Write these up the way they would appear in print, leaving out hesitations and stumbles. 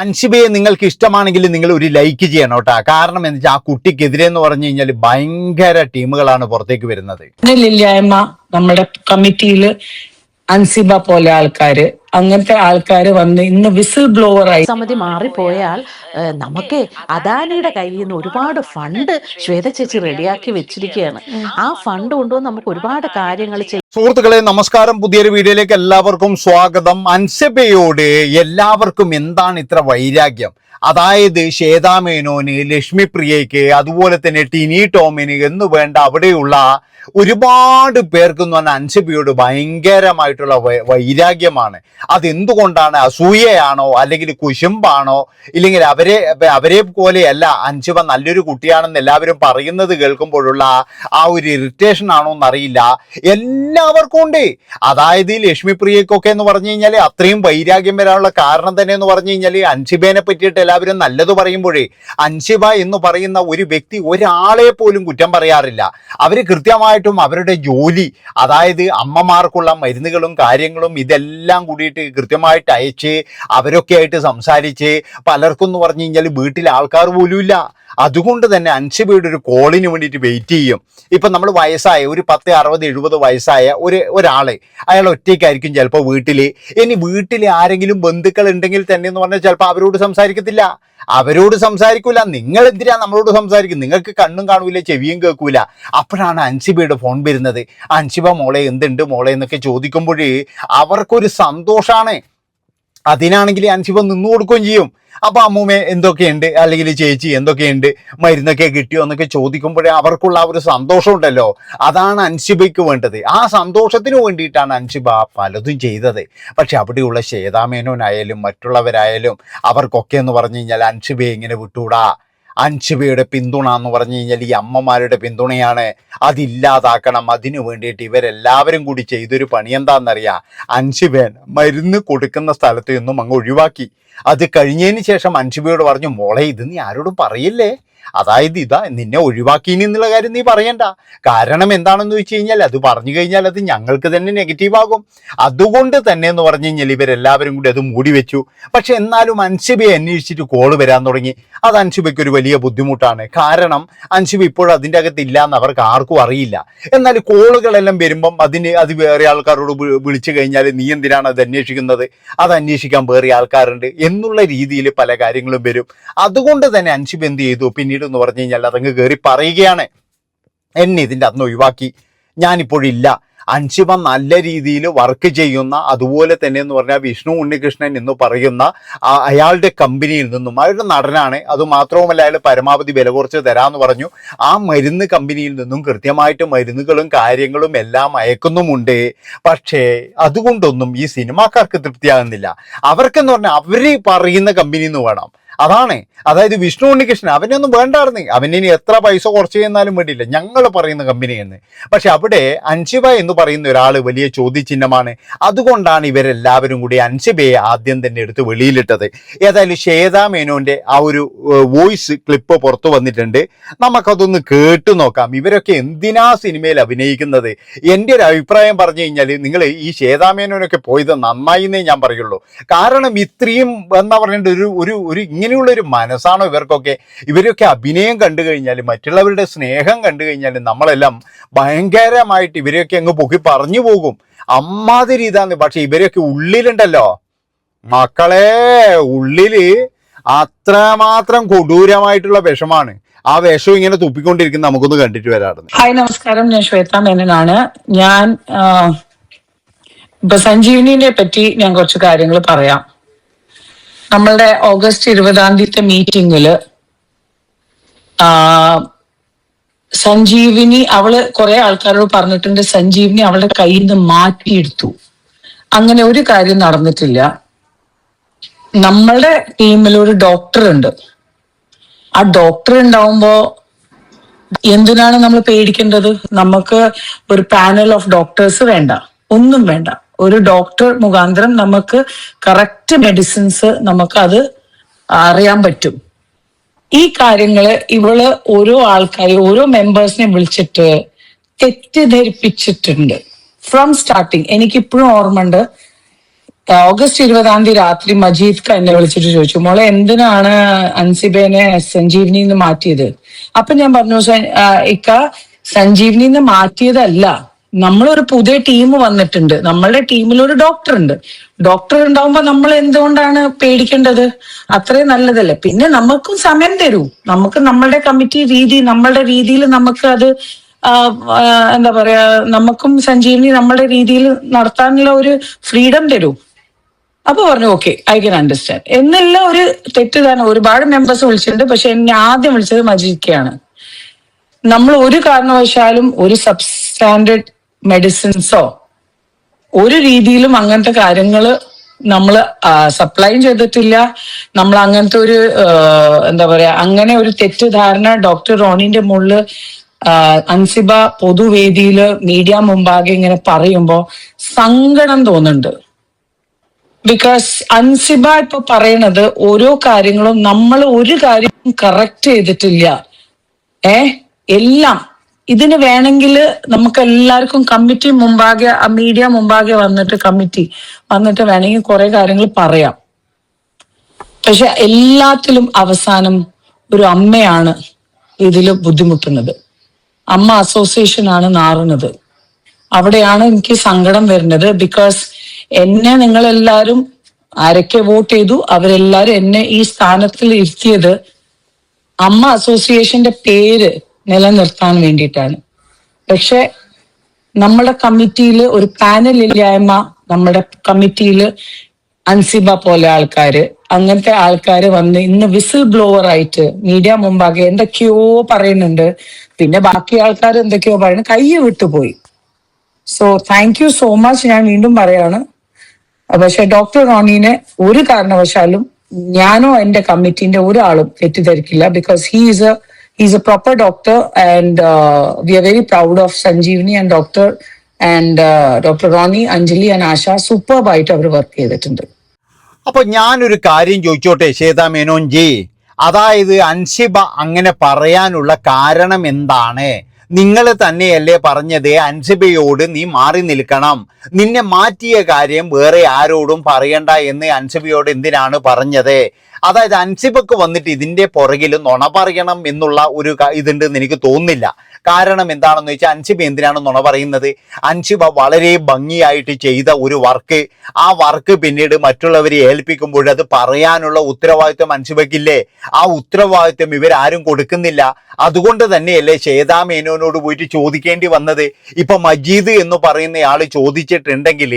അൻഷിബയെ നിങ്ങൾക്ക് ഇഷ്ടമാണെങ്കിൽ നിങ്ങൾ ഒരു ലൈക്ക് ചെയ്യണം കേട്ടോ. കാരണം എന്താ വെച്ചാൽ ആ കുട്ടിക്കെതിരെ എന്ന് പറഞ്ഞു കഴിഞ്ഞാൽ ഭയങ്കര ടീമുകളാണ് പുറത്തേക്ക് വരുന്നത്. ഇല്ലായ്മ നമ്മുടെ കമ്മിറ്റിയില് അൻസിബ പോലെ ആൾക്കാര്, അങ്ങനത്തെ ആൾക്കാര് വന്ന് ഇന്ന് വിസിൽ ബ്ലോവർ ആയി. സമിതി മാറിപ്പോയാൽ നമുക്ക് അദാനിയുടെ കയ്യിൽ നിന്ന് ഒരുപാട് ഫണ്ട് ശ്വേത ചേച്ചി റെഡിയാക്കി വെച്ചിരിക്കുകയാണ്. ആ ഫണ്ട് കൊണ്ടുവന്ന് നമുക്ക് ഒരുപാട് കാര്യങ്ങൾ ചെയ്യും. സുഹൃത്തുക്കളെ നമസ്കാരം, പുതിയൊരു വീഡിയോയിലേക്ക് എല്ലാവർക്കും സ്വാഗതം. അൻസിബയോട് എല്ലാവർക്കും എന്താണ് ഇത്ര വൈരാഗ്യം? അതായത് ശ്വേതാ മേനോന്, ലക്ഷ്മി പ്രിയയ്ക്ക്, അതുപോലെ തന്നെ ടിനി ടോമിന് എന്ന് വേണ്ട അവിടെയുള്ള ഒരുപാട് പേർക്കെന്ന് പറഞ്ഞാൽ അൻസിബയോട് ഭയങ്കരമായിട്ടുള്ള വൈരാഗ്യമാണ്. അതെന്തുകൊണ്ടാണ്? അസൂയയാണോ അല്ലെങ്കിൽ കുശുമ്പാണോ ഇല്ലെങ്കിൽ അവരെ പോലെയല്ല അൻസിബ നല്ലൊരു കുട്ടിയാണെന്ന് എല്ലാവരും പറയുന്നത് കേൾക്കുമ്പോഴുള്ള ആ ഒരു ഇറിറ്റേഷൻ ആണോ എന്നറിയില്ല. എല്ലാവർക്കും ഉണ്ട്. അതായത് ലക്ഷ്മി പ്രിയക്കൊക്കെ എന്ന് പറഞ്ഞു കഴിഞ്ഞാൽ അത്രയും വൈരാഗ്യം വരാനുള്ള കാരണം തന്നെ എന്ന് പറഞ്ഞു കഴിഞ്ഞാൽ അൻസിബേനെ പറ്റിയിട്ട് എല്ലാവരും നല്ലത് പറയുമ്പോഴേ അൻസിബ എന്ന് പറയുന്ന ഒരു വ്യക്തി ഒരാളെ പോലും കുറ്റം പറയാറില്ല. അവർ കൃത്യമായിട്ടും അവരുടെ ജോലി, അതായത് അമ്മമാർക്കുള്ള മരുന്നുകളും കാര്യങ്ങളും ഇതെല്ലാം കൂടിയിട്ട് കൃത്യമായിട്ട് അയച്ച് അവരൊക്കെ ആയിട്ട് സംസാരിച്ച് പലർക്കും എന്ന് പറഞ്ഞു കഴിഞ്ഞാൽ വീട്ടിലെ ആൾക്കാർ പോലും ഇല്ല. അതുകൊണ്ട് തന്നെ അൻസിബയുടെ ഒരു കോളിന് വേണ്ടിയിട്ട് വെയിറ്റ് ചെയ്യും. ഇപ്പം നമ്മൾ വയസ്സായ ഒരു 10, 60, 70 വയസ്സായ ഒരാള്, അയാൾ ഒറ്റയ്ക്കായിരിക്കും ചിലപ്പോൾ വീട്ടിൽ. ഇനി വീട്ടിൽ ആരെങ്കിലും ബന്ധുക്കൾ ഉണ്ടെങ്കിൽ തന്നെ എന്ന് പറഞ്ഞാൽ ചിലപ്പോൾ അവരോട് സംസാരിക്കത്തില്ല. അവരോട് സംസാരിക്കൂല. നിങ്ങൾ എന്തിനാ നമ്മളോട് സംസാരിക്കും? നിങ്ങൾക്ക് കണ്ണും കാണൂല, ചെവിയും കേൾക്കൂല. അപ്പോഴാണ് അൻസിബയുടെ ഫോൺ വരുന്നത്. അൻസിബ മോളെ എന്തുണ്ട് മോളെ എന്നൊക്കെ ചോദിക്കുമ്പോഴേ അവർക്കൊരു സന്തോഷമാണ്. അതിനാണെങ്കിൽ അൻസിബ നിന്നു കൊടുക്കുകയും ചെയ്യും. അപ്പൊ അമ്മൂമ്മ എന്തൊക്കെയുണ്ട്, അല്ലെങ്കിൽ ചേച്ചി എന്തൊക്കെയുണ്ട്, മരുന്നൊക്കെ കിട്ടിയോ എന്നൊക്കെ ചോദിക്കുമ്പോഴേ അവർക്കുള്ള ആ ഒരു സന്തോഷം ഉണ്ടല്ലോ, അതാണ് അൻസിബയ്ക്ക് വേണ്ടത്. ആ സന്തോഷത്തിന് വേണ്ടിയിട്ടാണ് അൻസിബ പലതും ചെയ്തത്. പക്ഷെ അവിടെയുള്ള ശ്വേതാ മേനോനായാലും മറ്റുള്ളവരായാലും അവർക്കൊക്കെ എന്ന് പറഞ്ഞു കഴിഞ്ഞാൽ അൻസിബയെ ഇങ്ങനെ വിട്ടുകൂടാ. അൻസിബയുടെ പിന്തുണ എന്ന് പറഞ്ഞു കഴിഞ്ഞാൽ ഈ അമ്മമാരുടെ പിന്തുണയാണ്. അതില്ലാതാക്കണം. അതിനു വേണ്ടിയിട്ട് ഇവരെല്ലാവരും കൂടി ചെയ്തൊരു പണി എന്താണെന്നറിയാം? അൻസിബേൻ മരുന്ന് കൊടുക്കുന്ന സ്ഥലത്ത് നിന്നും അങ്ങ് ഒഴിവാക്കി. അത് കഴിഞ്ഞതിന് ശേഷം അൻസിബയോട് പറഞ്ഞു, മോളെ ഇത് നീ ആരോടും പറയില്ലേ, അതായത് ഇതാ നിന്നെ ഒഴിവാക്കിനി എന്നുള്ള കാര്യം നീ പറയണ്ട. കാരണം എന്താണെന്ന് വെച്ച് കഴിഞ്ഞാൽ അത് പറഞ്ഞു കഴിഞ്ഞാൽ അത് ഞങ്ങൾക്ക് തന്നെ നെഗറ്റീവ് ആകും. അതുകൊണ്ട് തന്നെ എന്ന് പറഞ്ഞു കഴിഞ്ഞാൽ ഇവരെല്ലാവരും കൂടി അത് മൂടി വെച്ചു. പക്ഷെ എന്നാലും അൻസിബയെ അന്വേഷിച്ചിട്ട് കോള് വരാൻ തുടങ്ങി. അത് അൻസിബയ്ക്ക് ഒരു വലിയ ബുദ്ധിമുട്ടാണ്. കാരണം അൻസിബ ഇപ്പോഴും അതിൻ്റെ അകത്തില്ല എന്ന് അവർക്ക് ആർക്കും അറിയില്ല. എന്നാൽ കോളുകളെല്ലാം വരുമ്പം അത് വേറെ ആൾക്കാരോട് വിളിച്ചു കഴിഞ്ഞാൽ നീ എന്തിനാണ് അത് അന്വേഷിക്കുന്നത്, അത് അന്വേഷിക്കാൻ വേറെ ആൾക്കാരുണ്ട് എന്നുള്ള രീതിയിൽ പല കാര്യങ്ങളും വരും. അതുകൊണ്ട് തന്നെ അൻസിബ എന്ത് ചെയ്തു, പിന്നീട് എന്ന് പറഞ്ഞു കഴിഞ്ഞാൽ അതങ്ങ് കയറി പറയുകയാണ്, എന്നെ ഇതിൻ്റെ അന്ന് ഒഴിവാക്കി, ഞാനിപ്പോഴില്ല. അൻസിബ നല്ല രീതിയിൽ വർക്ക് ചെയ്യുന്ന, അതുപോലെ തന്നെ എന്ന് പറഞ്ഞാൽ വിഷ്ണു ഉണ്ണികൃഷ്ണൻ എന്ന് പറയുന്ന അയാളുടെ കമ്പനിയിൽ നിന്നും, അയാളുടെ നടനാണ്, അതുമാത്രവുമല്ല അയാൾ പരമാവധി വില കുറച്ച് തരാമെന്ന് പറഞ്ഞു. ആ മരുന്ന് കമ്പനിയിൽ നിന്നും കൃത്യമായിട്ട് മരുന്നുകളും കാര്യങ്ങളും എല്ലാം അയക്കുന്നുമുണ്ട്. പക്ഷേ അതുകൊണ്ടൊന്നും ഈ സിനിമാക്കാർക്ക് തൃപ്തിയാകുന്നില്ല. അവർക്കെന്ന് പറഞ്ഞാൽ അവർ പറയുന്ന കമ്പനി എന്ന് വേണം. അതാണ്, അതായത് വിഷ്ണു ഉണ്ണികൃഷ്ണൻ അവനൊന്നും വേണ്ടായിരുന്നു. അവനിനി എത്ര പൈസ കുറച്ച് ചെയ്യുന്നാലും വേണ്ടിയില്ല, ഞങ്ങൾ പറയുന്ന കമ്പനിയെന്ന്. പക്ഷെ അവിടെ അൻസിബ എന്ന് പറയുന്ന ഒരാൾ വലിയ ചോദ്യചിഹ്നമാണ്. അതുകൊണ്ടാണ് ഇവരെല്ലാവരും കൂടി അൻസിബയെ ആദ്യം തന്നെ എടുത്ത് വെളിയിലിട്ടത്. ഏതായാലും ശ്വേതാ മേനോന്റെ ആ ഒരു വോയിസ് ക്ലിപ്പ് പുറത്തു വന്നിട്ടുണ്ട്. നമുക്കതൊന്ന് കേട്ടു നോക്കാം. ഇവരൊക്കെ എന്തിനാ സിനിമയിൽ അഭിനയിക്കുന്നത്? എൻ്റെ ഒരു അഭിപ്രായം പറഞ്ഞു കഴിഞ്ഞാൽ നിങ്ങൾ ഈ ശ്വേതാ മേനോനൊക്കെ പോയത് നന്നായി എന്നേ ഞാൻ പറയുള്ളൂ. കാരണം ഇത്രയും എന്താ പറയേണ്ട ഒരു ഇങ്ങനെയുള്ളൊരു മനസ്സാണോ ഇവർക്കൊക്കെ? ഇവരൊക്കെ അഭിനയം കണ്ടു കഴിഞ്ഞാൽ, മറ്റുള്ളവരുടെ സ്നേഹം കണ്ടു കഴിഞ്ഞാൽ നമ്മളെല്ലാം ഭയങ്കരമായിട്ട് ഇവരെയൊക്കെ അങ്ങ് പൊക്കി പറഞ്ഞു പോകും. അമ്മാതിരി ഇതാന്ന്. പക്ഷെ ഇവരൊക്കെ ഉള്ളിലുണ്ടല്ലോ മക്കളെ, ഉള്ളില് അത്രമാത്രം കൊടൂരമായിട്ടുള്ള വിഷമാണ്. ആ വിഷം ഇങ്ങനെ തുപ്പിക്കൊണ്ടിരിക്കുന്ന നമുക്കൊന്ന് കണ്ടിട്ട് വരാറുണ്ട്. ഹായ്, നമസ്കാരം. ഞാൻ ശ്വേതാ മേനോനാണ്. ഞാൻ ഇപ്പൊ സഞ്ജീവനിനെ പറ്റി ഞാൻ കുറച്ച് കാര്യങ്ങൾ പറയാം. നമ്മളുടെ ഓഗസ്റ്റ് 20 മീറ്റിംഗില് സഞ്ജീവിനി, അവള് കുറെ ആൾക്കാരോട് പറഞ്ഞിട്ടുണ്ട് സഞ്ജീവിനി അവളുടെ കയ്യിൽ നിന്ന് മാറ്റിയെടുത്തു. അങ്ങനെ ഒരു കാര്യം നടന്നിട്ടില്ല. നമ്മളുടെ ടീമിൽ ഒരു ഡോക്ടർ ഉണ്ട്. ആ ഡോക്ടർ ഉണ്ടാവുമ്പോ എന്തിനാണ് നമ്മൾ പേടിക്കേണ്ടത്? നമുക്ക് ഒരു പാനൽ ഓഫ് ഡോക്ടേഴ്സ് വേണ്ട, ഒന്നും വേണ്ട. ഒരു ഡോക്ടർ മുഖാന്തരം നമുക്ക് കറക്റ്റ് മെഡിസിൻസ് നമുക്ക് അത് അറിയാൻ പറ്റും. ഈ കാര്യങ്ങള് ഇവള് ഓരോ ആൾക്കാരെ, ഓരോ മെമ്പേഴ്സിനെ വിളിച്ചിട്ട് തെറ്റിദ്ധരിപ്പിച്ചിട്ടുണ്ട് ഫ്രം സ്റ്റാർട്ടിങ്. എനിക്കിപ്പോഴും ഓർമ്മയുണ്ട്, ഓഗസ്റ്റ് 20 രാത്രി മജീദ് ഖാൻ എന്നെ വിളിച്ചിട്ട് ചോദിച്ചു, മോളെ എന്തിനാണ് അൻസിബേനെ സഞ്ജീവനിന്ന് മാറ്റിയത്? അപ്പൊ ഞാൻ പറഞ്ഞു, ഇക്ക സഞ്ജീവനിന്ന് മാറ്റിയതല്ല, നമ്മളൊരു പുതിയ ടീം വന്നിട്ടുണ്ട്, നമ്മളുടെ ടീമിൽ ഒരു ഡോക്ടർ ഉണ്ട്. ഡോക്ടർ ഉണ്ടാവുമ്പോ നമ്മൾ എന്തുകൊണ്ടാണ് പേടിക്കേണ്ടത്? അത്രയും നല്ലതല്ലേ. പിന്നെ നമുക്കും സമയം തരൂ, നമുക്ക് നമ്മളുടെ കമ്മിറ്റി രീതി, നമ്മളുടെ രീതിയിൽ നമുക്ക് അത് എന്താ പറയാ, നമുക്കും സഞ്ജീവനി നമ്മളുടെ രീതിയിൽ നടത്താനുള്ള ഒരു ഫ്രീഡം തരൂ. അപ്പൊ പറഞ്ഞു ഓക്കെ, ഐ ക്യാൻ അണ്ടർസ്റ്റാൻഡ് എന്നുള്ള ഒരു തെറ്റിദ്ധാരണ. ഒരുപാട് മെമ്പേഴ്സ് വിളിച്ചിട്ടുണ്ട്, പക്ഷെ എന്നെ ആദ്യം വിളിച്ചത് മജീദ്. നമ്മൾ ഒരു കാരണവശാലും ഒരു സബ്സ്റ്റാൻഡേർഡ് മെഡിസിൻസോ ഒരു രീതിയിലും അങ്ങനത്തെ കാര്യങ്ങൾ നമ്മൾ സപ്ലൈ ചെയ്തിട്ടില്ല. നമ്മൾ അങ്ങനത്തെ ഒരു എന്താ പറയാ, അങ്ങനെ ഒരു തെറ്റിദ്ധാരണ ഡോക്ടർ റോണിന്റെ മുകളിൽ അൻസിബ പൊതുവേദിയില് മീഡിയ മുമ്പാകെ ഇങ്ങനെ പറയുമ്പോ സങ്കടം തോന്നുന്നുണ്ട്. ബിക്കോസ് അൻസിബ ഇപ്പൊ പറയണത് ഓരോ കാര്യങ്ങളും നമ്മൾ ഒരു കാര്യം കറക്റ്റ് ചെയ്തിട്ടില്ല. എല്ലാം ഇതിന് വേണമെങ്കിൽ നമുക്ക് എല്ലാവർക്കും കമ്മിറ്റി മുമ്പാകെ, മീഡിയ മുമ്പാകെ വന്നിട്ട് കമ്മിറ്റി വന്നിട്ട് വേണമെങ്കിൽ കുറെ കാര്യങ്ങൾ പറയാം. പക്ഷെ എല്ലാത്തിലും അവസാനം ഒരു അമ്മയാണ് ഇതിൽ ബുദ്ധിമുട്ടുന്നത്. അമ്മ അസോസിയേഷൻ ആണ് നാറുന്നത്. അവിടെയാണ് എനിക്ക് സങ്കടം വരുന്നത്. ബിക്കോസ് എന്നെ നിങ്ങളെല്ലാരും ആരൊക്കെ വോട്ട് ചെയ്തു, അവരെല്ലാരും എന്നെ ഈ സ്ഥാനത്തിൽ ഇരുത്തിയത് അമ്മ അസോസിയേഷന്റെ പേര് നിലനിർത്താൻ വേണ്ടിയിട്ടാണ്. പക്ഷെ നമ്മുടെ കമ്മിറ്റിയിൽ ഒരു പാനൽ ഇല്ലായ്മ, നമ്മുടെ കമ്മിറ്റിയിൽ അൻസിബ പോലെ ആൾക്കാര്, അങ്ങനത്തെ ആൾക്കാര് വന്ന് ഇന്ന് വിസിൽ ബ്ലോവർ ആയിട്ട് മീഡിയ മുമ്പാകെ എന്തൊക്കെയോ പറയുന്നുണ്ട്. പിന്നെ ബാക്കി ആൾക്കാർ എന്തൊക്കെയോ പറയുന്നു, കൈ വിട്ടുപോയി. So thank you so much. ഞാൻ വീണ്ടും പറയാണ്, പക്ഷെ ഡോക്ടർ റോണീനെ ഒരു കാരണവശാലും ഞാനോ എന്റെ കമ്മിറ്റിന്റെ ഒരാളും തെറ്റിദ്ധരിക്കില്ല. Because he's a proper doctor and we are very proud of Sanjeevani and doctor Rony, Anjali and Asha സൂപ്പർബായിട്ട് അവർ വർക്ക് ചെയ്തിട്ടുണ്ട്. അപ്പൊ ഞാനൊരു കാര്യം ചോദിച്ചോട്ടെ ശ്വേതാ മേനോൻജി, അതായത് അൻസിബ അങ്ങനെ പറയാനുള്ള കാരണം എന്താണ്? നിങ്ങൾ തന്നെയല്ലേ പറഞ്ഞത് അൻസിബയോട് നീ മാറി നിൽക്കണം, നിന്നെ മാറ്റിയ കാര്യം വേറെ ആരോടും പറയണ്ട എന്ന് അൻസിബയോട് എന്തിനാണ് പറഞ്ഞത്? അതായത് അൻസിബക്ക് വന്നിട്ട് ഇതിന്റെ പുറകിൽ നുണ പറയണം എന്നുള്ള ഒരു ഇതുണ്ടെന്ന് എനിക്ക് തോന്നുന്നില്ല. കാരണം എന്താണെന്ന് വെച്ചാൽ അൻസിബ എന്തിനാണ് നുണ പറയുന്നത്? അൻസിബ വളരെ ഭംഗിയായിട്ട് ചെയ്ത ഒരു വർക്ക്, ആ വർക്ക് പിന്നീട് മറ്റുള്ളവരെ ഏൽപ്പിക്കുമ്പോൾ അത് പറയാനുള്ള ഉത്തരവാദിത്വം അൻസിബക്കില്ലേ? ആ ഉത്തരവാദിത്വം ഇവരാരും കൊടുക്കുന്നില്ല. അതുകൊണ്ട് തന്നെയല്ലേ ശ്വേതാ മേനോനോട് പോയിട്ട് ചോദിക്കേണ്ടി വന്നത്. ഇപ്പൊ മജീദ് എന്ന് പറയുന്നയാള് ചോദിച്ചിട്ടുണ്ടെങ്കിൽ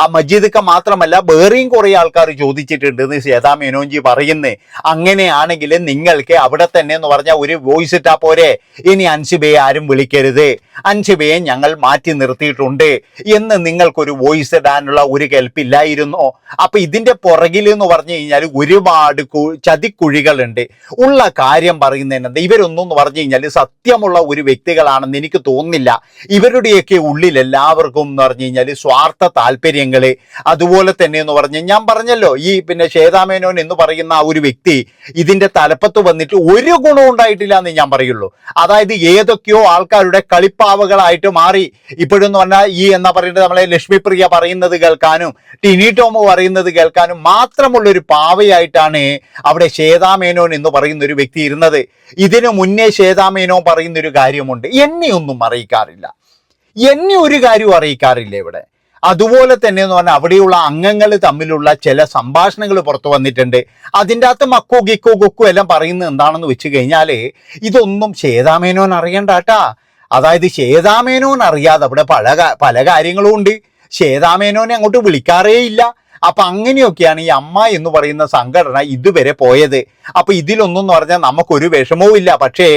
ആ മജീദൊക്കെ മാത്രമല്ല വേറെയും കുറെ ആൾക്കാർ ചോദിച്ചിട്ടുണ്ട് എന്ന് ശ്വേതാ മേനോൻജി പറയുന്നത്. അങ്ങനെയാണെങ്കിൽ നിങ്ങൾക്ക് അവിടെ തന്നെ എന്ന് പറഞ്ഞാൽ ഒരു വോയിസ് ഇട്ടാ പോരെ? ഇനി അൻസിബയെ ആരും വിളിക്കരുത്, അൻസിബയെ ഞങ്ങൾ മാറ്റി നിർത്തിയിട്ടുണ്ട് എന്ന് നിങ്ങൾക്കൊരു വോയിസ് ഇടാനുള്ള ഒരു കെൽപ്പില്ലായിരുന്നോ? അപ്പൊ ഇതിന്റെ പുറകിൽ എന്ന് പറഞ്ഞു കഴിഞ്ഞാൽ ഒരുപാട് ചതിക്കുഴികളുണ്ട്. ഉള്ള കാര്യം പറയുന്നതിനെന്താ, ഇവരൊന്നും പറഞ്ഞു കഴിഞ്ഞാൽ സത്യമുള്ള ഒരു വ്യക്തികളാണെന്ന് എനിക്ക് തോന്നുന്നില്ല. ഇവരുടെയൊക്കെ ഉള്ളിൽ എല്ലാവർക്കും എന്ന് പറഞ്ഞു കഴിഞ്ഞാൽ സ്വാർത്ഥ താല്പര്യങ്ങള്, അതുപോലെ തന്നെ എന്ന് പറഞ്ഞ് ഞാൻ പറഞ്ഞല്ലോ, ഈ പിന്നെ ശ്വേതാ മേനോൻ എന്ന് പറയുന്ന ആ ഒരു വ്യക്തി ഇതിന്റെ തലപ്പത്ത് വന്നിട്ട് ഒരു ഗുണവും ഉണ്ടായിട്ടില്ല എന്ന് ഞാൻ പറയുള്ളൂ. അതായത് ഏതൊക്കെയോ ആൾക്കാരുടെ കളിപ്പാവകളായിട്ട് മാറി. ഇപ്പോഴെന്ന് പറഞ്ഞാൽ ഈ എന്നാ പറയുന്നത്, നമ്മളെ ലക്ഷ്മിപ്രിയ പറയുന്നത് കേൾക്കാനും ടിനി ടോമോ പറയുന്നത് കേൾക്കാനും മാത്രമുള്ള ഒരു പാവയായിട്ടാണ് അവിടെ ശ്വേതാ മേനോൻ എന്ന് പറയുന്ന ഒരു വ്യക്തി ഇരുന്നത്. ഇതിനു മുന്നേ ശ്വേതാ മേനോൻ പറയുന്ന ഒരു കാര്യമുണ്ട്, എന്നെ ഒന്നും അറിയിക്കാറില്ല, എന്നെ ഒരു കാര്യവും അറിയിക്കാറില്ല ഇവിടെ. അതുപോലെ തന്നെ എന്ന് പറഞ്ഞാൽ അവിടെയുള്ള അംഗങ്ങൾ തമ്മിലുള്ള ചില സംഭാഷണങ്ങൾ പുറത്തു വന്നിട്ടുണ്ട്. അതിൻ്റെ അകത്ത് മക്കോ ഗിക്കോ ഗൊക്കോ എല്ലാം പറയുന്നത് എന്താണെന്ന് വെച്ച് കഴിഞ്ഞാൽ ഇതൊന്നും ശ്വേതാ മേനോൻ അറിയണ്ടാട്ടാ. അതായത് ശ്വേതാ മേനോൻ അറിയാതെ അവിടെ പല കാര്യങ്ങളും ഉണ്ട്. ശ്വേതാ മേനോനെ അങ്ങോട്ട് വിളിക്കാറേ ഇല്ല. അപ്പൊ അങ്ങനെയൊക്കെയാണ് ഈ അമ്മ എന്ന് പറയുന്ന സംഘടന ഇതുവരെ പോയത്. അപ്പൊ ഇതിലൊന്നും എന്ന് പറഞ്ഞാൽ നമുക്കൊരു വിഷമവും ഇല്ല. പക്ഷേ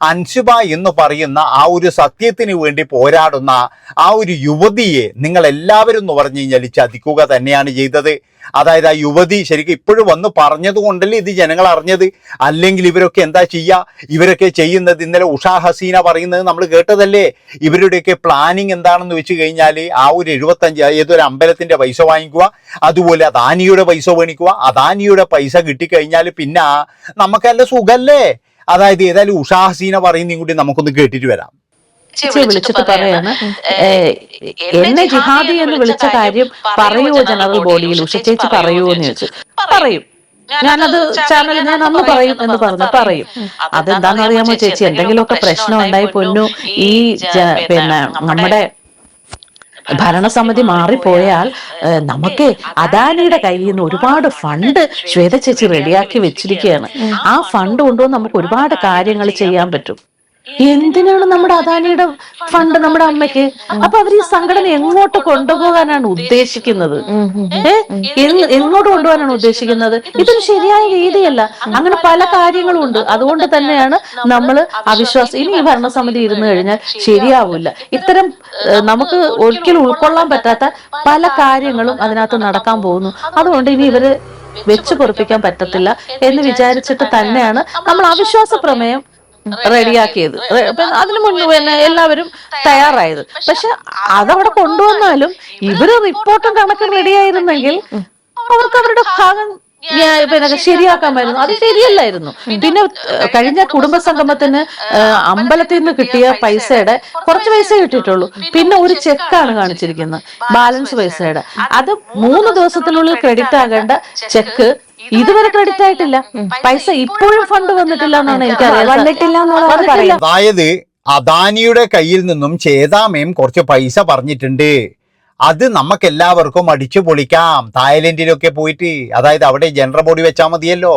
അൻസിബ എന്ന് പറയുന്ന ആ ഒരു സത്യത്തിന് വേണ്ടി പോരാടുന്ന ആ ഒരു യുവതിയെ നിങ്ങൾ എല്ലാവരും എന്ന് പറഞ്ഞു കഴിഞ്ഞാൽ ചതിക്കുക തന്നെയാണ് ചെയ്തത്. അതായത് ആ യുവതി ശരിക്കും ഇപ്പോഴും വന്ന് പറഞ്ഞത് കൊണ്ടല്ലേ ഇത് ജനങ്ങൾ അറിഞ്ഞത്. അല്ലെങ്കിൽ ഇവരൊക്കെ എന്താ ചെയ്യുക? ഇവരൊക്കെ ചെയ്യുന്നത് ഇന്നലെ ഉഷാ ഹസീന പറയുന്നത് നമ്മൾ കേട്ടതല്ലേ. ഇവരുടെയൊക്കെ പ്ലാനിങ് എന്താണെന്ന് വെച്ച് കഴിഞ്ഞാൽ ആ ഒരു 75 ഏതൊരു അമ്പലത്തിന്റെ പൈസ വാങ്ങിക്കുക, അതുപോലെ അദാനിയുടെ പൈസ മേടിക്കുക. അദാനിയുടെ പൈസ കിട്ടിക്കഴിഞ്ഞാൽ പിന്നെ നമുക്കല്ല സുഖല്ലേ. അതായത് ഏതായാലും ഉഷാ ഹസീന പറയുന്നതും കൂടി നമുക്കൊന്ന് കേട്ടിട്ട് വരാം. വിളിച്ചിട്ട് പറയാണ്, എന്നെ ജിഹാദി എന്ന് വിളിച്ച കാര്യം പറയുമോ ജനറൽ ബോഡിയിൽ, ഉഷ ചേച്ചി പറയുമോ എന്ന് ചോദിച്ചു. പറയും, ഞാനത് ചാനൽ ഞാൻ അന്ന് പറയും എന്ന് പറഞ്ഞു. പറയും. അതെന്താന്ന് അറിയാമോ ചേച്ചി, എന്തെങ്കിലുമൊക്കെ പ്രശ്നം ഉണ്ടായി പൊന്നു, ഈ പിന്നെ നമ്മുടെ ഭരണസമിതി മാറിപ്പോയാൽ നമുക്ക് അദാനിയുടെ കയ്യിൽ നിന്ന് ഒരുപാട് ഫണ്ട് ശ്വേത ചേച്ചി റെഡിയാക്കി വെച്ചിരിക്കുകയാണ്. ആ ഫണ്ട് കൊണ്ടുവന്ന് നമുക്ക് ഒരുപാട് കാര്യങ്ങൾ ചെയ്യാൻ പറ്റും. എന്തിനാണ് നമ്മുടെ അദാനിയുടെ ഫണ്ട് നമ്മുടെ അമ്മയ്ക്ക്? അപ്പൊ അവർ ഈ സംഘടന എങ്ങോട്ട് കൊണ്ടുപോകാനാണ് ഉദ്ദേശിക്കുന്നത്? എങ്ങോട്ട് കൊണ്ടുപോകാനാണ് ഉദ്ദേശിക്കുന്നത്? ഇതൊരു ശരിയായ രീതിയല്ല. അങ്ങനെ പല കാര്യങ്ങളും ഉണ്ട്. അതുകൊണ്ട് തന്നെയാണ് നമ്മൾ അവിശ്വാസം. ഇനി ഈ ഭരണസമിതി ഇരുന്ന് കഴിഞ്ഞാൽ ശരിയാവില്ല. ഇത്തരം നമുക്ക് ഒരിക്കലും ഉൾക്കൊള്ളാൻ പറ്റാത്ത പല കാര്യങ്ങളും അതിനകത്ത് നടക്കാൻ പോകുന്നു. അതുകൊണ്ട് ഇനി ഇവര് വെച്ചു പൊറപ്പിക്കാൻ പറ്റത്തില്ല എന്ന് വിചാരിച്ചിട്ട് തന്നെയാണ് നമ്മൾ അവിശ്വാസ പ്രമേയം റെഡിയാക്കിയത്. അതിനു മുന്നേ തന്നെ എല്ലാവരും തയ്യാറായത്. പക്ഷെ അതവിടെ കൊണ്ടുവന്നാലും ഇവര് റിപ്പോർട്ടും കണക്കും റെഡിയായിരുന്നെങ്കിൽ അവർക്ക് അവരുടെ ഭാഗം പിന്നെ ശരിയാക്കാമായിരുന്നു. അത് ശരിയല്ലായിരുന്നു. പിന്നെ കഴിഞ്ഞ കുടുംബസംഗമത്തിന് അമ്പലത്തിൽ നിന്ന് കിട്ടിയ പൈസയുടെ കുറച്ച് പൈസ കിട്ടിയിട്ടുള്ളൂ. പിന്നെ ഒരു ചെക്കാണ് കാണിച്ചിരിക്കുന്നത്, ബാലൻസ് പൈസയുടെ. അത് 3 ദിവസത്തിനുള്ളിൽ ക്രെഡിറ്റ് ആകേണ്ട ചെക്ക് ഇതുവരെ ക്രെഡിറ്റ് ആയിട്ടില്ല. പൈസ ഇപ്പോഴും ഫണ്ട് വന്നിട്ടില്ല എന്നാണ് എനിക്കറിയാം. അതായത് അദാനിയുടെ കയ്യിൽ നിന്നും ചേതാമേം കുറച്ച് പൈസ പറഞ്ഞിട്ടുണ്ട്. അത് നമുക്കെല്ലാവർക്കും അടിച്ചു പൊളിക്കാം. തായ്ലൻഡിലൊക്കെ പോയിട്ട്, അതായത് അവിടെ ജനറൽ ബോഡി വെച്ചാൽ മതിയല്ലോ.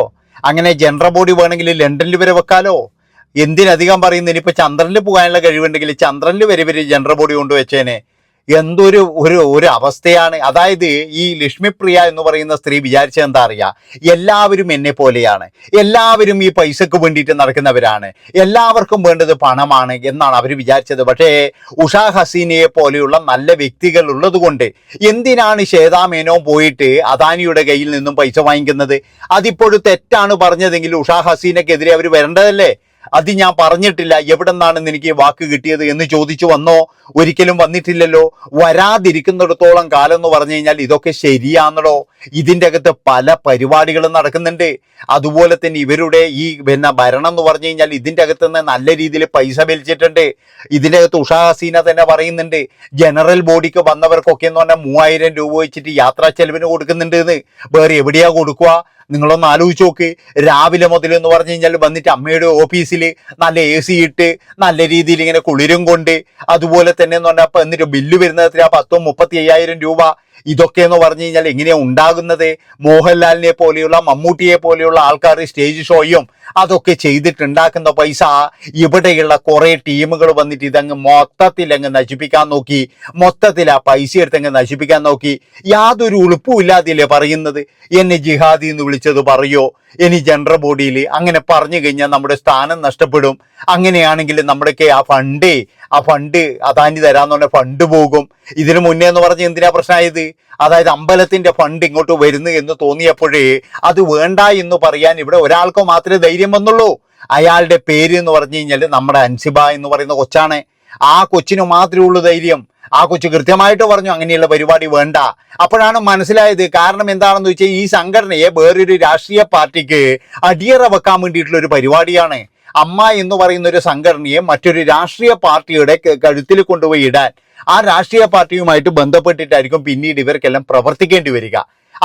അങ്ങനെ ജനറൽ ബോഡി വേണമെങ്കിൽ ലണ്ടനിൽ വരെ വെക്കാലോ. എന്തിനധികം പറയുന്നതിന് ഇപ്പൊ ചന്ദ്രനിൽ പോകാനുള്ള കഴിവുണ്ടെങ്കിൽ ചന്ദ്രനിൽ വരെ ജനറൽ ബോഡി കൊണ്ടുവച്ചേനെ. എന്തൊരു ഒരു അവസ്ഥയാണ്. അതായത് ഈ ലക്ഷ്മിപ്രിയ എന്ന് പറയുന്ന സ്ത്രീ വിചാരിച്ചത് എന്താ അറിയാ, എല്ലാവരും എന്നെ പോലെയാണ്, എല്ലാവരും ഈ പൈസക്ക് വേണ്ടിയിട്ട് നടക്കുന്നവരാണ്, എല്ലാവർക്കും വേണ്ടത് പണമാണ് എന്നാണ് അവർ വിചാരിച്ചത്. പക്ഷേ ഉഷാ ഹസീനയെ പോലെയുള്ള നല്ല വ്യക്തികൾ ഉള്ളത് കൊണ്ട് എന്തിനാണ് ശ്വേതാ മേനോൻ പോയിട്ട് അദാനിയുടെ കയ്യിൽ നിന്നും പൈസ വാങ്ങിക്കുന്നത്? അതിപ്പോഴും തെറ്റാണ് പറഞ്ഞതെങ്കിൽ ഉഷാ ഹസീനക്കെതിരെ അവർ വരേണ്ടതല്ലേ? അത് ഞാൻ പറഞ്ഞിട്ടില്ല, എവിടെ നിന്നാണെന്ന് എനിക്ക് വാക്ക് കിട്ടിയത് എന്ന് ചോദിച്ചു വന്നോ? ഒരിക്കലും വന്നിട്ടില്ലല്ലോ. വരാതിരിക്കുന്നിടത്തോളം കാലം എന്ന് പറഞ്ഞു കഴിഞ്ഞാൽ ഇതൊക്കെ ശരിയാണല്ലോ. ഇതിൻ്റെ അകത്ത് പല പരിപാടികളും നടക്കുന്നുണ്ട്. അതുപോലെ തന്നെ ഇവരുടെ ഈ ഭരണം എന്ന് പറഞ്ഞു കഴിഞ്ഞാൽ ഇതിൻ്റെ അകത്ത് നിന്ന് നല്ല രീതിയിൽ പൈസ വലിച്ചിട്ടുണ്ട്. ഇതിൻ്റെ അകത്ത് ഉഷാ ഹസീന തന്നെ പറയുന്നുണ്ട്, ജനറൽ ബോഡിക്ക് വന്നവർക്കൊക്കെ എന്ന് പറഞ്ഞാൽ 3000 രൂപ വെച്ചിട്ട് യാത്രാ ചെലവിന് കൊടുക്കുന്നുണ്ട് എന്ന്. വേറെ എവിടെയാ കൊടുക്കുക? നിങ്ങളൊന്ന് ആലോചിച്ച് നോക്ക്. രാവിലെ മുതൽ എന്ന് പറഞ്ഞു കഴിഞ്ഞാൽ വന്നിട്ട് അമ്മയുടെ ഓഫീസിൽ നല്ല AC ഇട്ട് നല്ല രീതിയിൽ ഇങ്ങനെ കുളിരും കൊണ്ട്, അതുപോലെ തന്നെ എന്ന് പറഞ്ഞാൽ അപ്പം എന്നിട്ട് ബില്ല് വരുന്നത് 10-35,000 രൂപ. ഇതൊക്കെ എന്ന് പറഞ്ഞു കഴിഞ്ഞാൽ എങ്ങനെയാണ് ഉണ്ടാകുന്നത്? മോഹൻലാലിനെ പോലെയുള്ള മമ്മൂട്ടിയെ പോലെയുള്ള ആൾക്കാർ സ്റ്റേജ് ഷോയും അതൊക്കെ ചെയ്തിട്ടുണ്ടാക്കുന്ന പൈസ ഇവിടെയുള്ള കുറെ ടീമുകൾ വന്നിട്ട് ഇതങ്ങ് മൊത്തത്തിൽ അങ്ങ് നശിപ്പിക്കാൻ നോക്കി. മൊത്തത്തിൽ ആ പൈസ എടുത്തങ്ങ് നശിപ്പിക്കാൻ നോക്കി. യാതൊരു ഉളുപ്പുമില്ലാതെയല്ലേ പറയുന്നത്. എന്നെ ജിഹാദി എന്ന് വിളിച്ചത് പറയോ? ഇനി ജനറൽ ബോഡിയിൽ അങ്ങനെ പറഞ്ഞു കഴിഞ്ഞാൽ നമ്മുടെ സ്ഥാനം നഷ്ടപ്പെടും. അങ്ങനെയാണെങ്കിൽ നമ്മുടെയൊക്കെ ആ ഫണ്ട് അദാനി തരാന്ന് പറഞ്ഞ ഫണ്ട് പോകും. ഇതിനു മുന്നേ എന്ന് പറഞ്ഞ് എന്തിനാ പ്രശ്നമായത്? അതായത് അമ്പലത്തിന്റെ ഫണ്ട് ഇങ്ങോട്ട് വരുന്നു എന്ന് തോന്നിയപ്പോഴേ അത് വേണ്ട എന്ന് പറയാൻ ഇവിടെ ഒരാൾക്കോ മാത്രമേ ധൈര്യം വന്നുള്ളൂ. അയാളുടെ പേര് എന്ന് പറഞ്ഞു കഴിഞ്ഞാൽ നമ്മുടെ അൻസിബ എന്ന് പറയുന്ന കൊച്ചാണ്. ആ കൊച്ചിന് മാത്രമേ ഉള്ളൂ ധൈര്യം. ആ കൊച്ചു കൃത്യമായിട്ട് പറഞ്ഞു അങ്ങനെയുള്ള പരിപാടി വേണ്ട. അപ്പോഴാണ് മനസ്സിലായത്. കാരണം എന്താണെന്ന് വെച്ചാൽ ഈ സംഘടനയെ വേറൊരു രാഷ്ട്രീയ പാർട്ടിക്ക് അടിയറ വെക്കാൻ വേണ്ടിയിട്ടുള്ള ഒരു പരിപാടിയാണ്. അമ്മ എന്ന് പറയുന്ന ഒരു സംഘടനയെ മറ്റൊരു രാഷ്ട്രീയ പാർട്ടിയുടെ കഴുത്തിൽ കൊണ്ടുപോയി ഇടാൻ, ആ രാഷ്ട്രീയ പാർട്ടിയുമായിട്ട് ബന്ധപ്പെട്ടിട്ടായിരിക്കും പിന്നീട് ഇവർക്കെല്ലാം പ്രവർത്തിക്കേണ്ടി വരിക.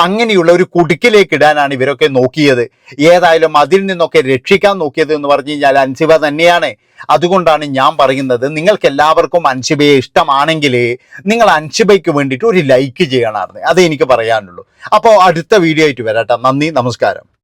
അങ്ങനെയുള്ള ഒരു കുടുക്കിലേക്ക് ഇടാനാണ് ഇവരൊക്കെ നോക്കിയത്. ഏതായാലും അതിൽ നിന്നൊക്കെ രക്ഷിക്കാൻ നോക്കിയത് എന്ന് പറഞ്ഞു കഴിഞ്ഞാൽ അൻസിബ തന്നെയാണ്. അതുകൊണ്ടാണ് ഞാൻ പറയുന്നത്, നിങ്ങൾക്ക് എല്ലാവർക്കും അൻസിബയെ ഇഷ്ടമാണെങ്കിൽ നിങ്ങൾ അൻസിബയ്ക്ക് വേണ്ടിയിട്ട് ഒരു ലൈക്ക് ചെയ്യണമെന്ന്. അതേ എനിക്ക് പറയാനുള്ളൂ. അപ്പോൾ അടുത്ത വീഡിയോ ആയിട്ട് വരാം. നന്ദി, നമസ്കാരം.